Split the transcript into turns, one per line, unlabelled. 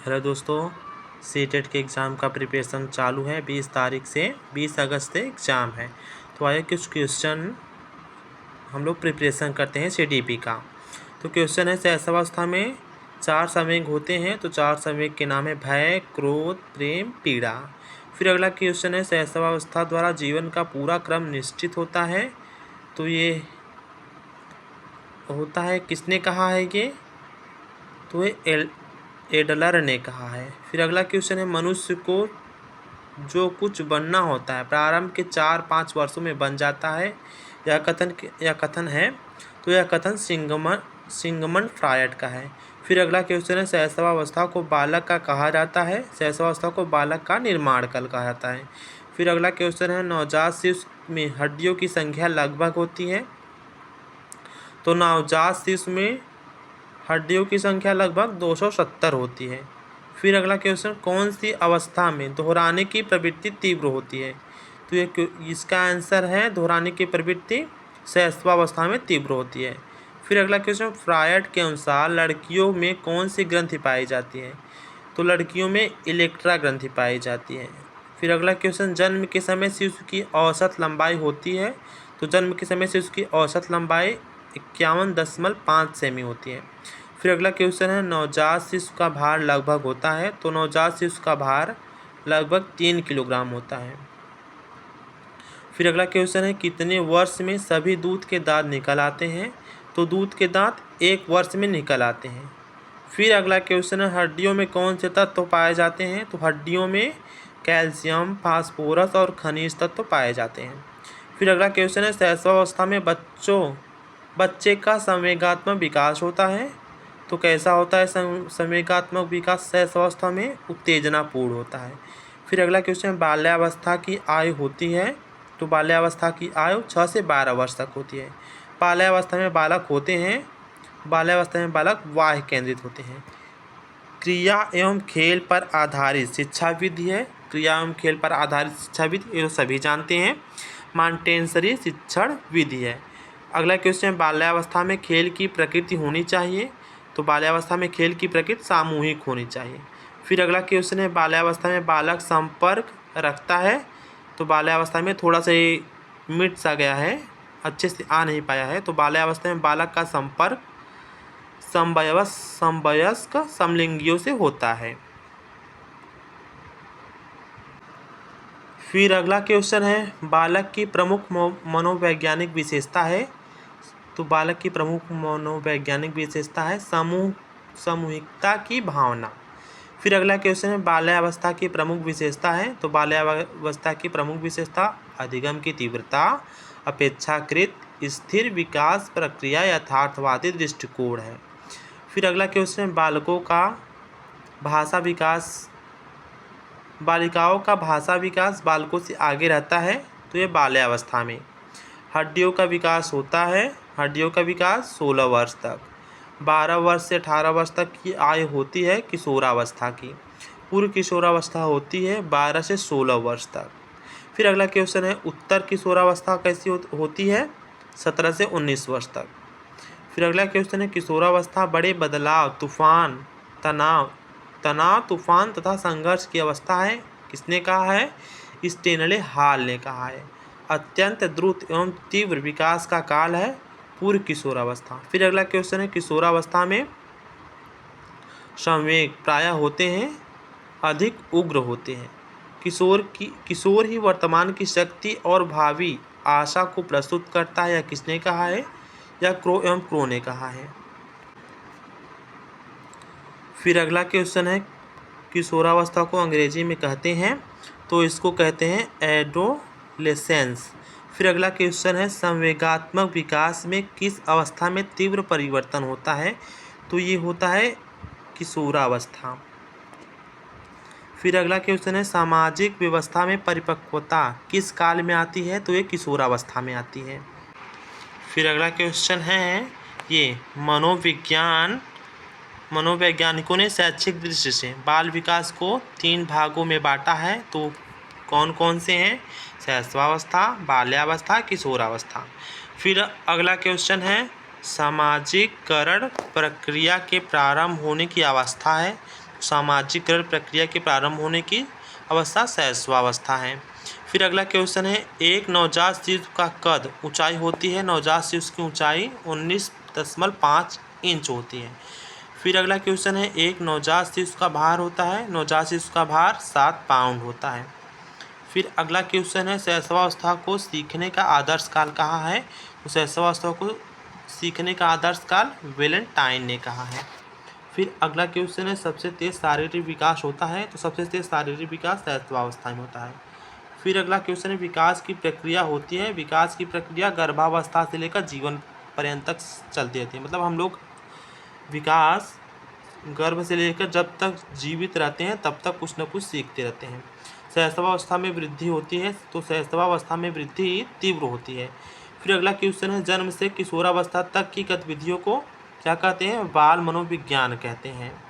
Hello दोस्तों, CTET के exam का प्रिपरेशन चालू है। 20 तारीख से 20 अगस्त से एग्ज़ाम है। तो आइए कुछ क्वेश्चन हम लोग प्रिपरेशन करते हैं सीडीपी का। तो क्वेश्चन है, सहस्त्रावस्था में 4 संवेग होते हैं। तो 4 संवेग के नाम है भय, क्रोध, प्रेम, पीड़ा। फिर अगला क्वेश्चन है, सहस्त्रावस्था द्वारा जीवन का पूरा क्रम निश्चित होता है। तो ये होता है, किसने कहा है ये? तो ये एडलर ने कहा है। फिर अगला क्वेश्चन है, मनुष्य को जो कुछ बनना होता है प्रारंभ के 4-5 वर्षों में बन जाता है। यह कथन है। तो यह कथन सिगमंड फ्रायड का है। फिर अगला क्वेश्चन है, शैशवावस्था को बालक का कहा जाता है। शैशवावस्था को बालक का निर्माण काल कहा जाता है। फिर अगला क्वेश्चन है, नवजात शिशु में हड्डियों की संख्या लगभग होती है। तो नवजात शिशु में हड्डियों की संख्या लगभग 270 होती है। फिर अगला क्वेश्चन, कौन सी अवस्था में दोहराने की प्रवृत्ति तीव्र होती है? तो ये इसका आंसर है, दोहराने की प्रवृत्ति शैशवावस्था में तीव्र होती है। फिर अगला क्वेश्चन, फ्रायड के अनुसार लड़कियों में कौन सी ग्रंथि पाई जाती है? तो लड़कियों में इलेक्ट्रा ग्रंथि पाई जाती है। फिर अगला क्वेश्चन, जन्म के समय शिशु की औसत लंबाई होती है। तो जन्म के समय शिशु की औसत लंबाई 51.5 सेमी होती है। फिर अगला क्वेश्चन है, नवजात शिशु का भार लगभग होता है। तो नवजात शिशु का भार लगभग 3 किलोग्राम होता है। फिर अगला क्वेश्चन है, कितने वर्ष में सभी दूध के दांत निकल आते हैं? तो दूध के दांत 1 वर्ष में निकल आते हैं। फिर अगला क्वेश्चन है, हड्डियों में कौन से तत्व पाए जाते हैं? तो हड्डियों में कैल्शियम, फास्फोरस और खनिज तत्व पाए जाते हैं। फिर अगला क्वेश्चन है, शैशवावस्था में बच्चे का संवेगात्मक विकास होता है। तो कैसा होता है संवेगात्मक विकास? शैशवावस्था में उत्तेजनापूर्ण होता है। फिर अगला क्वेश्चन, बाल्यावस्था की आयु होती है। तो बाल्यावस्था की आयु 6 से 12 वर्ष तक होती है। बाल्यावस्था में बालक होते हैं, बाल्यावस्था में बालक बाह्य केंद्रित होते हैं। क्रिया एवं खेल पर आधारित शिक्षा विधि है। क्रिया एवं खेल पर आधारित शिक्षा विधि ये सभी जानते हैं, मॉन्टेसरी शिक्षण विधि है। अगला क्वेश्चन, बाल्यावस्था में खेल की प्रकृति होनी चाहिए। तो बाल्यावस्था में खेल की प्रकृति सामूहिक होनी चाहिए। फिर अगला क्वेश्चन है, बाल्यावस्था में बालक संपर्क रखता है। तो बाल्यावस्था में थोड़ा सा ये मिट सा गया है, अच्छे से आ नहीं पाया है। तो बाल्यावस्था में बालक का संपर्क समवयस्क समलिंगियों से होता है। फिर अगला क्वेश्चन है, बालक की प्रमुख मनोवैज्ञानिक विशेषता है। तो बालक की प्रमुख मनोवैज्ञानिक विशेषता है सामूहिकता की भावना। फिर अगला क्वेश्चन है, बाल्यावस्था की प्रमुख विशेषता है। तो बाल्यावस्था की प्रमुख विशेषता अधिगम की तीव्रता, अपेक्षाकृत स्थिर विकास प्रक्रिया, यथार्थवादी दृष्टिकोण है। फिर अगला क्वेश्चन, बालिकाओं का भाषा विकास बालकों से आगे रहता है। तो ये बाल्यावस्था में। हड्डियों का विकास होता है, हड्डियों का विकास 16 वर्ष तक। 12 वर्ष से 18 वर्ष तक की आयु होती है किशोरावस्था की। पूर्व किशोरावस्था होती है 12 से 16 वर्ष तक। फिर अगला क्वेश्चन है, उत्तर किशोरावस्था कैसी होती है? 17 से 19 वर्ष तक। फिर अगला क्वेश्चन है, किशोरावस्था बड़े बदलाव, तनाव, तूफान तथा संघर्ष की अवस्था है। किसने कहा है? स्टेनले हॉल ने कहा है। अत्यंत द्रुत एवं तीव्र विकास का काल है पूर्व किशोरावस्था। फिर अगला क्वेश्चन है, किशोरावस्था में संवेग प्रायः होते हैं, अधिक उग्र होते हैं। किशोर ही वर्तमान की शक्ति और भावी आशा को प्रस्तुत करता है। यह किसने कहा है? यह क्रो ने कहा है। फिर अगला क्वेश्चन है, किशोरावस्था को अंग्रेजी में कहते हैं। तो इसको कहते हैं एडोलेसेंस। फिर अगला क्वेश्चन है, संवेगात्मक विकास में किस अवस्था में तीव्र परिवर्तन होता है? तो ये होता है किशोरावस्था। फिर अगला क्वेश्चन है, सामाजिक व्यवस्था में परिपक्वता किस काल में आती है? तो ये किशोरावस्था में आती है। फिर अगला क्वेश्चन है, ये मनोवैज्ञानिकों ने शैक्षिक दृष्टि से बाल विकास को 3 भागों में बांटा है। तो कौन कौन से हैं? शैशवावस्था, बाल्यावस्था, किशोरावस्था। फिर अगला क्वेश्चन है, सामाजिकरण प्रक्रिया के प्रारंभ होने की अवस्था है। सामाजिकरण प्रक्रिया के प्रारंभ होने की अवस्था शैशवावस्था है। फिर अगला क्वेश्चन है, एक नवजात शिशु का कद ऊंचाई होती है, नवजात शिशु की ऊंचाई 19.5 इंच होती है। फिर अगला क्वेश्चन है, एक नवजात शिशु का भार होता है, नवजात शिशु का भार 7 पाउंड होता है। फिर अगला क्वेश्चन है, शैशवावस्था को सीखने का आदर्श काल कहा है, तो शैशवावस्था को सीखने का आदर्श काल वेलेंटाइन ने कहा है। फिर अगला क्वेश्चन है, सबसे तेज शारीरिक विकास होता है, तो सबसे तेज शारीरिक विकास शैशवावस्था में होता है। फिर अगला क्वेश्चन है, विकास की प्रक्रिया होती है, विकास की प्रक्रिया गर्भावस्था से लेकर जीवन पर्यंत तक चलती रहती है। मतलब हम लोग विकास गर्भ से लेकर जब तक जीवित रहते हैं तब तक कुछ न कुछ सीखते रहते हैं। शैशवावस्था में वृद्धि होती है, तो शैशवावस्था में वृद्धि तीव्र होती है। फिर अगला क्वेश्चन है, जन्म से किशोरावस्था तक की गतिविधियों को क्या कहते हैं, बाल मनोविज्ञान कहते हैं।